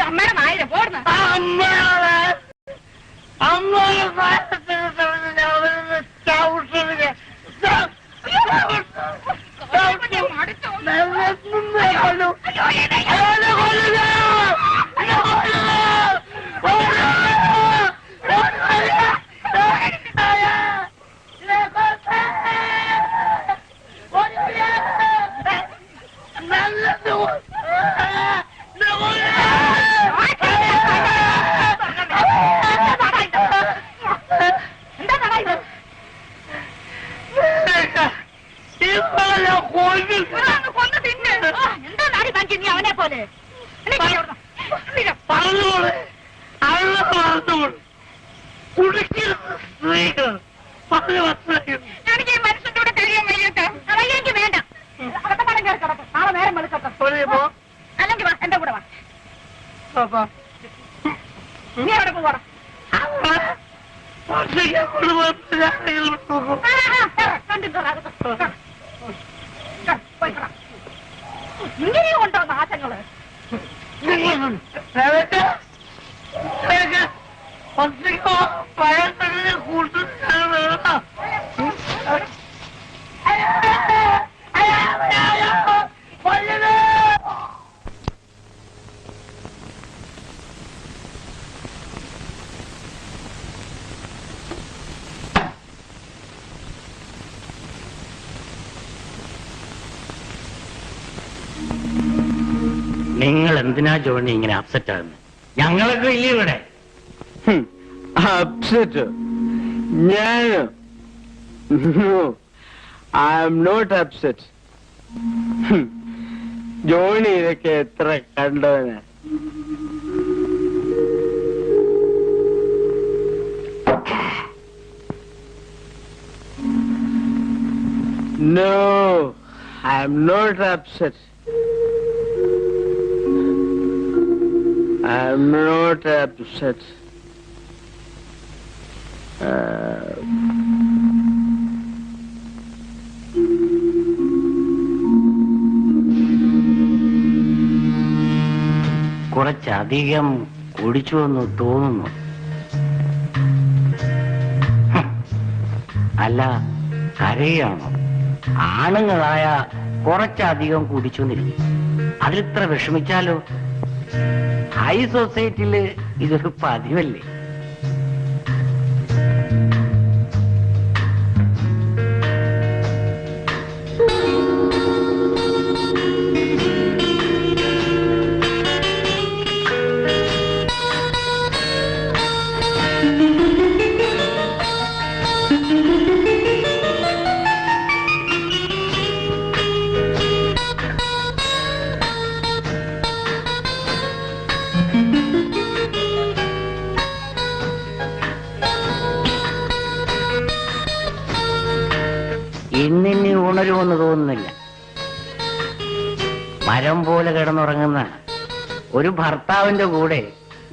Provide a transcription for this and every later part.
അമ്മയുടെ നായിര പോടുന്ന അവനെ പോലെ എനിക്ക് ഈ മനുഷ്യന്റെ കൂടെ കഴിയാൻ വയ്യട്ടെ എനിക്ക് വേണ്ട അകത്തെ മണം കയറി കിടക്കും നാളെ നേരം വെളുക്കട്ടെ അല്ലെങ്കിൽ വാ എന്റെ കൂടെ വാ നീ എവിടെ പോകണം ഇങ്ങനെയും ഉണ്ടോ നാശങ്ങള് നിങ്ങൾ എന്തിനാ ജോണി ഇങ്ങനെ അപ്സെറ്റ് ആകുന്നത്? ഞങ്ങളൊക്കെ ഇല്ല ഇവിടെ. അപ്സെറ്റ് ഞാനോ? I am not upset. Johnny ഇതൊക്കെ എത്ര കണ്ടവനാ. No, I am not upset. I am not upset. കുറച്ചധികം കുടിച്ചു എന്ന് തോന്നുന്നു. അല്ല, കരയാണോ? ആണുങ്ങളായ കുറച്ചധികം കുടിച്ചു എന്നിരിക്കും. അതിലിത്ര വിഷമിച്ചാലോ? ഹൈ സൊസൈറ്റിയില് ഇതൊരു പതിവല്ലേ? ഇന്നിനി ഉണരുമെന്ന് തോന്നുന്നില്ല. മരം പോലെ കിടന്നുറങ്ങുന്ന ഒരു ഭർത്താവിന്റെ കൂടെ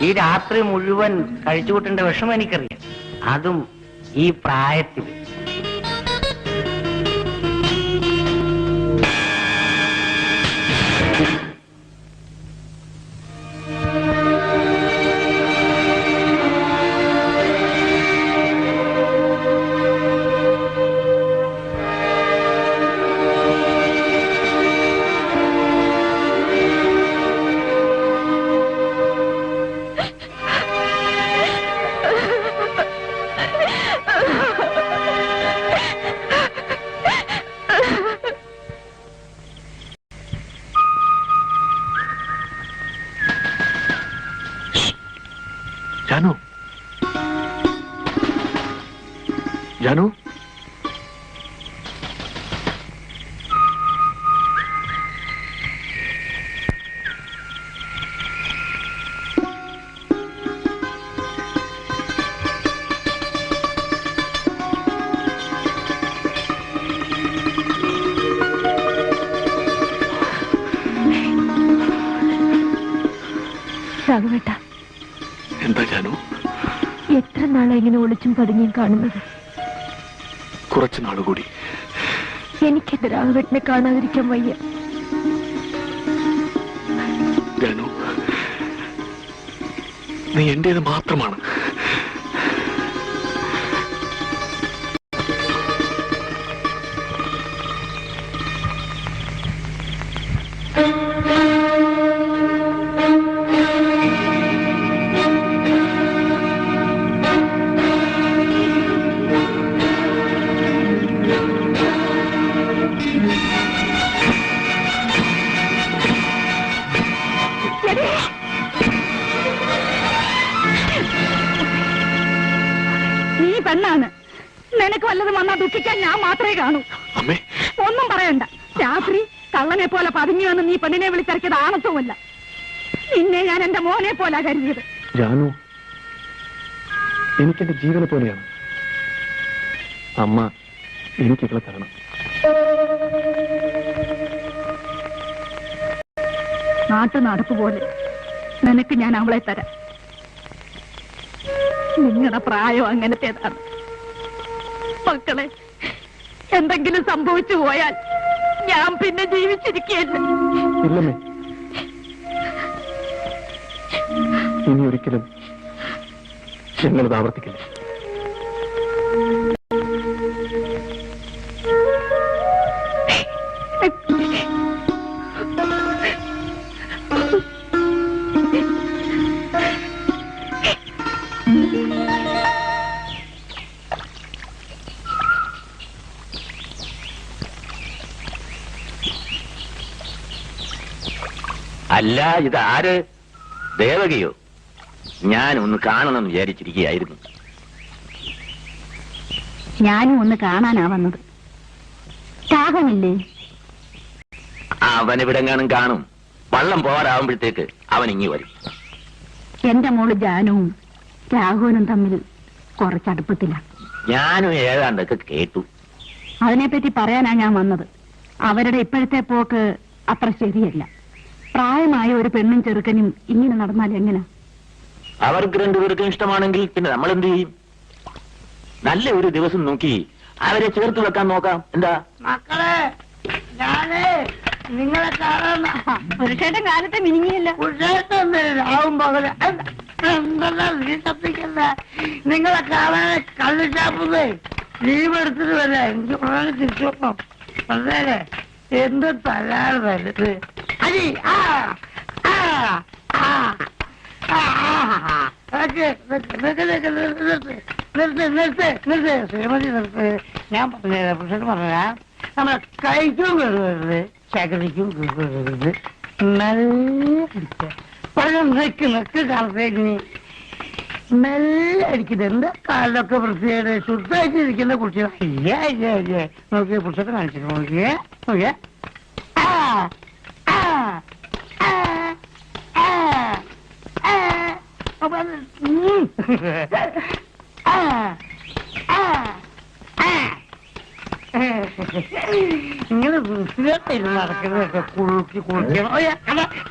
ഈ രാത്രി മുഴുവൻ കഴിച്ചുകൂട്ടേണ്ട വിഷമം എനിക്കറിയാം. അതും ഈ പ്രായത്തിൽ. जानू, जानू, രാഘവേട്ട, എന്താ ജാനു? എത്ര നാളെ ഇങ്ങനെ ഒളിച്ചും പതുങ്ങിയും കാണുന്നത്? കുറച്ചു നാളുകൂടി. എനിക്കെന്റെ രാഘവേട്ടനെ കാണാതിരിക്കാൻ വയ്യ. ജാനു, നീ എന്റേത് മാത്രമാണ്. നീ പെണ്ണാണ്. നിനക്ക് വല്ലതും വന്നാ ദുഃഖിക്കാൻ ഞാൻ മാത്രമേ കാണൂ. അമ്മേ, ഒന്നും പറയണ്ട. രാത്രി കള്ളനെ പോലെ പതുങ്ങി വന്ന് നീ പെണ്ണിനെ വിളിച്ചിറക്കിയത് ആണത്വമല്ല. നിന്നെ ഞാൻ എന്റെ മോനെ പോലെ കരുതിയത്. ജാനു എനിക്കെന്റെ ജീവനെ പോലെയാണ്. അമ്മ എനിക്ക് ഇവളെ തരണം. നാട്ടു നടപ്പ് പോലെ നിനക്ക് ഞാൻ അവളെ തരാം. നിങ്ങളുടെ പ്രായം അങ്ങനത്തേതാണ്. മക്കളെ, എന്തെങ്കിലും സംഭവിച്ചു പോയാൽ ഞാൻ പിന്നെ ജീവിച്ചിരിക്കുകയല്ല. ഇല്ലമ്മേ, ഇനി ഒരിക്കലും ഞങ്ങളത് ആവർത്തിക്കില്ല. അല്ല, ഇതാര്? ദേവകിയോ? ഞാൻ ഒന്ന് കാണണം വിചാരിച്ചിരിക്കുകയായിരുന്നു. ഞാനും ഒന്ന് കാണാനാ വന്നത്. രാഘവനില്ലേ? അവനിവിടെങ്ങാനും കാണും. വള്ളം പോരാകുമ്പോഴത്തേക്ക് അവൻ ഇങ്ങി വരും. എന്റെ മോള് ജാനുവും രാഘവനും തമ്മിൽ കുറച്ചടുപ്പത്തിലാണ്. ഞാനും ഏതാണ്ടൊക്കെ കേട്ടു. അതിനെപ്പറ്റി പറയാനാ ഞാൻ വന്നത്. അവരുടെ ഇപ്പോഴത്തെ പോക്ക് അത്ര ശരിയല്ല. പ്രായമായ ഒരു പെണ്ണും ചെറുക്കനും ഇങ്ങനെ നടന്നാൽ എങ്ങനെ? അവർക്ക് രണ്ടുപേർക്കും ഇഷ്ടമാണെങ്കിൽ പിന്നെ നമ്മൾ എന്ത് ചെയ്യും? നല്ല ഒരു ദിവസം നോക്കി അവരെ ചേർത്ത് വെക്കാൻ നോക്കാം. എന്താ മക്കളെ, ഞാനേ നിങ്ങളെ കാണാൻ പുരുഷേട്ടൻ കാലത്തെ മിനിങ്ങിയില്ല. രാവും പകല് എന്തെല്ലാം വീട്ടപ്പിക്കണ്ട. നിങ്ങളെ കാണാൻ കള്ളു ഷാപ്പുന്നേ ലീവ് എടുത്തിട്ട് വരാ. എനിക്ക് വളരെ തിരിച്ചു വരണം. അതേലെ എന്ത് തലാണ് വലുത്. അരി ആ ആ ആ ശ്രീമതി നിർത്ത്. ഞാൻ പറഞ്ഞ പുരുഷന് പറഞ്ഞ നമ്മളെ കഴിക്കും കയറുവരുത്, ശകരിക്കും കയറുവരുത്. നല്ല പഴം നെക്ക് കാലത്തേക്ക് മെല്ലെ അടിക്കുന്നത്. എന്താ കാലിലൊക്കെ വൃത്തിയായിട്ട് ശുദ്ധമായിട്ടിരിക്കുന്ന കുട്ടികൾ. ഇല്ലേ ഇല്ലേ ഇല്ലേ നോക്കിയേ, പുരുഷത്തെ കാണിച്ചിട്ട് നോക്കിയേ നോക്കിയേ. ആ ആ ആ ആ ഇങ്ങനെ വൃത്തിയായിട്ടിരുന്ന് നടക്കുന്നതൊക്കെ കുളുക്കി കുളിക്കണം.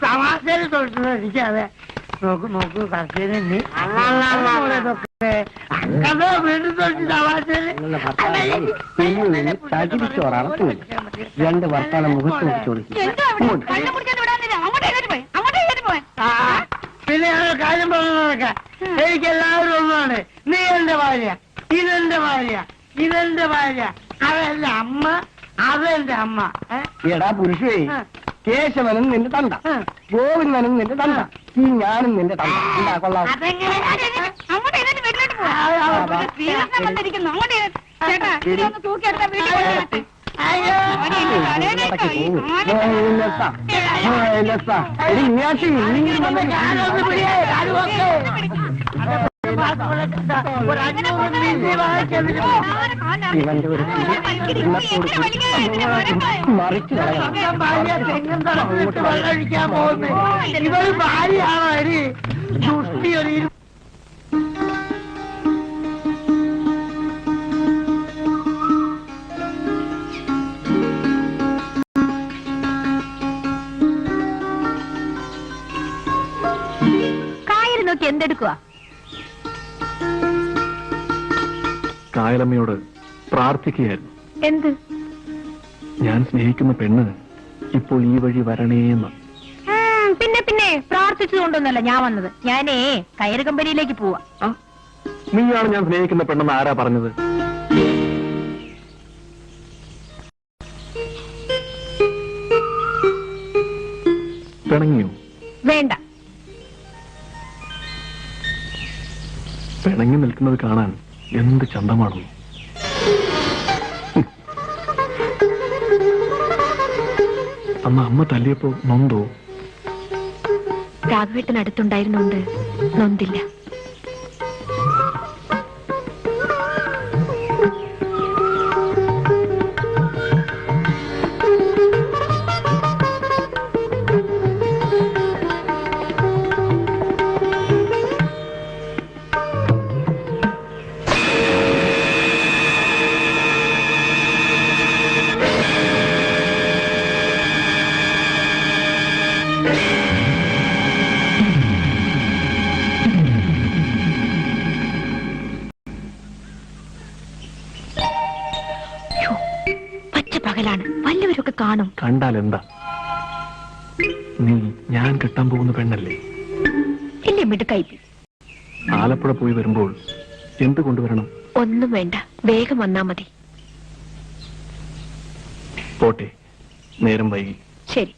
തമാശയിൽ തൊഴിൽ എനിക്കതെ. നോക്ക് നോക്ക് കർഷകനെ നീ വീണ്ടും തൊഴിൽ തമാശയിൽ രണ്ട് വർത്താനം മുഖത്ത് പിന്നെ കാര്യം പറഞ്ഞതൊക്കെ എനിക്ക് എല്ലാവരും ഒന്നാണ്. നീ എന്റെ ഭാര്യ, ഇതെന്റെ ഭാര്യ, ഇതെന്റെ ഭാര്യ, അതെന്റെ അമ്മ, അതെന്റെ അമ്മ. എടാ പുരുഷേ, കേശവനും നിന്റെ തണ്ട, ഗോവിന്ദനും നിന്റെ തണ്ട, ഈ ഞാനും നിന്റെ തണ്ട. എന്താ കൊള്ളാം? മറിച്ചു കഴിക്കാൻ പോകുന്നത് ഇവർ ഭാര്യയാണോ? ഒരു ദുഷ്ടി ഒരു നോക്കി എന്തെടുക്കുക? കായലമ്മയോട് പ്രാർത്ഥിക്കുകയായിരുന്നു. എന്ത്? ഞാൻ സ്നേഹിക്കുന്ന പെണ്ണ് ഇപ്പോൾ ഈ വഴി വരണേന്ന്. പിന്നെ പിന്നെ പ്രാർത്ഥിച്ചതുകൊണ്ടൊന്നല്ല ഞാൻ വന്നത്. ഞാനേ കയറ് കമ്പനിയിലേക്ക് പോവാ. നീയാണ് ഞാൻ സ്നേഹിക്കുന്ന പെണ്ണെന്ന് ആരാ പറഞ്ഞത്? പിണങ്ങിയോ? വേണ്ട. പിണങ്ങി നിൽക്കുന്നത് കാണാൻ എന്ത് ചന്തമാണോ. അന്ന് അമ്മ തല്ലിയപ്പോ നൊന്തോ? രാഘവേട്ടൻ അടുത്തുണ്ടായിരുന്നോണ്ട് നൊന്തില്ല. പകലാണ്, വല്ലവരൊക്കെ കാണും. കണ്ടാൽ എന്താ? നീ ഞാൻ കെട്ടാൻ പോകുന്ന പെണ്ണല്ലേ? ഇല്ലേ മിടുക്കായി. ആലപ്പുഴ പോയി വരുമ്പോൾ എന്ത് കൊണ്ടുവരണം? ഒന്നും വേണ്ട, വേഗം വന്നാ മതി. പോട്ടെ, നേരം വൈകി. ശരി.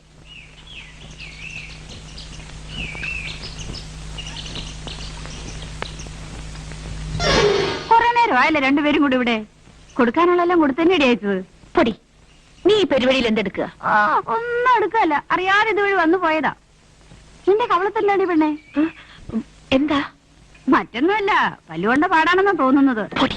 കുറെ നേരമായല്ലേ രണ്ടുപേരും കൂടി ഇവിടെ? കൊടുക്കാനുള്ളെല്ലാം കൊടുത്തന്നെ അയച്ചത്. പൊടി, നീ ഈ പരിപാടിയിൽ എന്തെടുക്കുക? ഒന്നും എടുക്കല്ല, അറിയാതെ ഇതുവഴി വന്നു പോയതാ. നിന്റെ കവളത്തല്ലാടി പെണ്ണേ. എന്താ? മറ്റൊന്നുമല്ല, പല്ലുകൊണ്ട പാടാണെന്നാ തോന്നുന്നത്. പൊടി,